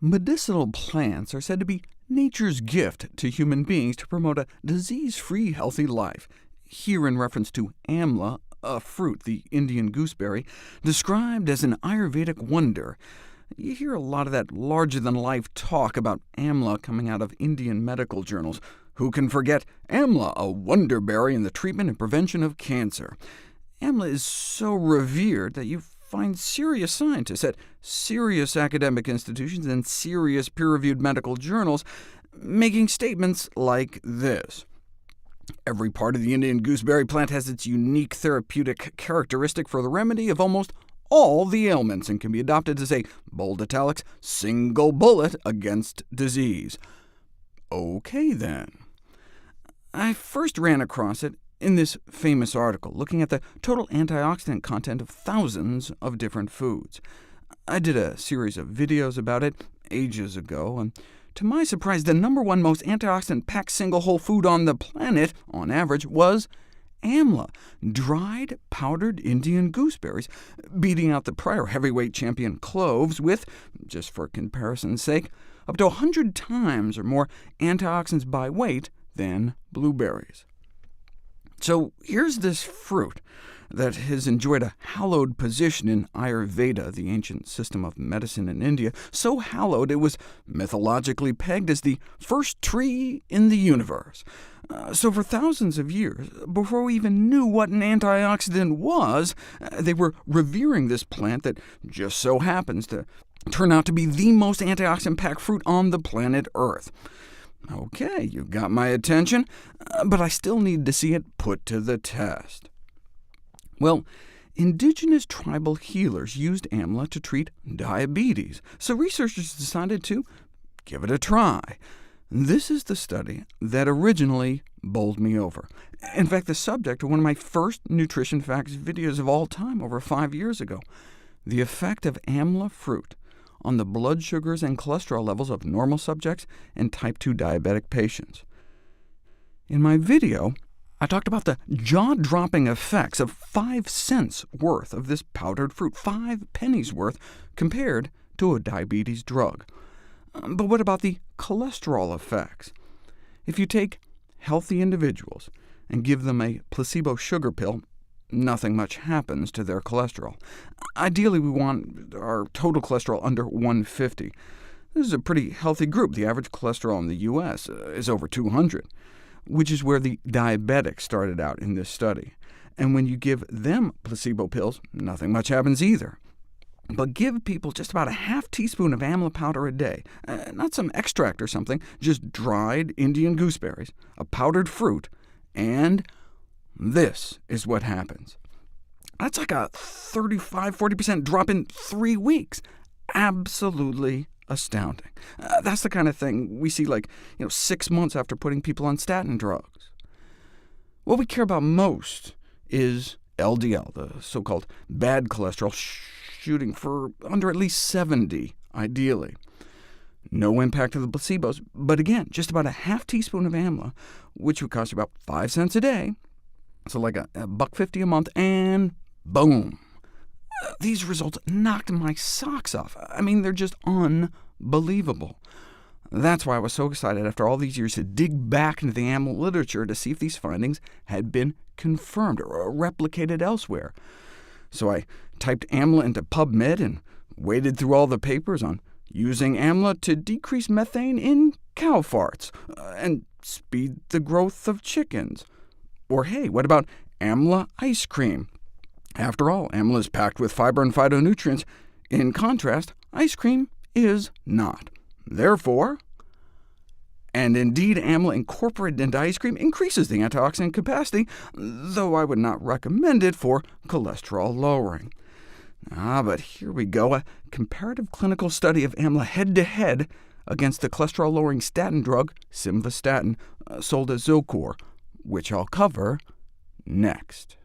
Medicinal plants are said to be nature's gift to human beings to promote a disease-free, healthy life. Here in reference to amla, a fruit, the Indian gooseberry, described as an Ayurvedic wonder. You hear a lot of that larger-than-life talk about amla coming out of Indian medical journals. Who can forget amla, a wonderberry in the treatment and prevention of cancer? Amla is so revered that you find serious scientists at serious academic institutions and serious peer-reviewed medical journals making statements like this. Every part of the Indian gooseberry plant has its unique therapeutic characteristic for the remedy of almost all the ailments, and can be adopted as a, bold italics, single bullet against disease. OK, then. I first ran across it in this famous article, looking at the total antioxidant content of thousands of different foods. I did a series of videos about it ages ago, and to my surprise, the #1 most antioxidant-packed single whole food on the planet, on average, was amla, dried, powdered Indian gooseberries, beating out the prior heavyweight champion cloves with, just for comparison's sake, up to 100 times or more antioxidants by weight than blueberries. So here's this fruit that has enjoyed a hallowed position in Ayurveda, the ancient system of medicine in India, so hallowed it was mythologically pegged as the first tree in the universe. So for thousands of years, before we even knew what an antioxidant was, they were revering this plant that just so happens to turn out to be the most antioxidant-packed fruit on the planet Earth. OK, you got my attention, but I still need to see it put to the test. Well, indigenous tribal healers used amla to treat diabetes, so researchers decided to give it a try. This is the study that originally bowled me over. In fact, the subject of one of my first Nutrition Facts videos of all time over 5 years ago, the effect of amla fruit on the blood sugars and cholesterol levels of normal subjects and type 2 diabetic patients. In my video, I talked about the jaw-dropping effects of 5 cents worth of this powdered fruit, 5 pennies worth, compared to a diabetes drug. But what about the cholesterol effects? If you take healthy individuals and give them a placebo sugar pill, nothing much happens to their cholesterol. Ideally, we want our total cholesterol under 150. This is a pretty healthy group. The average cholesterol in the U.S. is over 200, which is where the diabetics started out in this study. And when you give them placebo pills, nothing much happens either. But give people just about a half teaspoon of amla powder a day, not some extract or something, just dried Indian gooseberries, a powdered fruit, and this is what happens. That's like a 35–40% drop in 3 weeks. Absolutely astounding. That's the kind of thing we see 6 months after putting people on statin drugs. What we care about most is LDL, the so-called bad cholesterol, shooting for under at least 70, ideally. No impact of the placebos, but again, just about a half teaspoon of amla, which would cost you about 5 cents a day, so like a $1.50 a month, and boom. These results knocked my socks off. I mean, they're just unbelievable. That's why I was so excited after all these years to dig back into the amla literature to see if these findings had been confirmed or replicated elsewhere. So I typed amla into PubMed and waded through all the papers on using amla to decrease methane in cow farts, and speed the growth of chickens. Or hey, what about amla ice cream? After all, amla is packed with fiber and phytonutrients. In contrast, ice cream is not. Therefore, and indeed amla incorporated into ice cream increases the antioxidant capacity, though I would not recommend it for cholesterol lowering. But here we go, a comparative clinical study of amla head-to-head against the cholesterol-lowering statin drug simvastatin, sold as Zocor, which I'll cover next.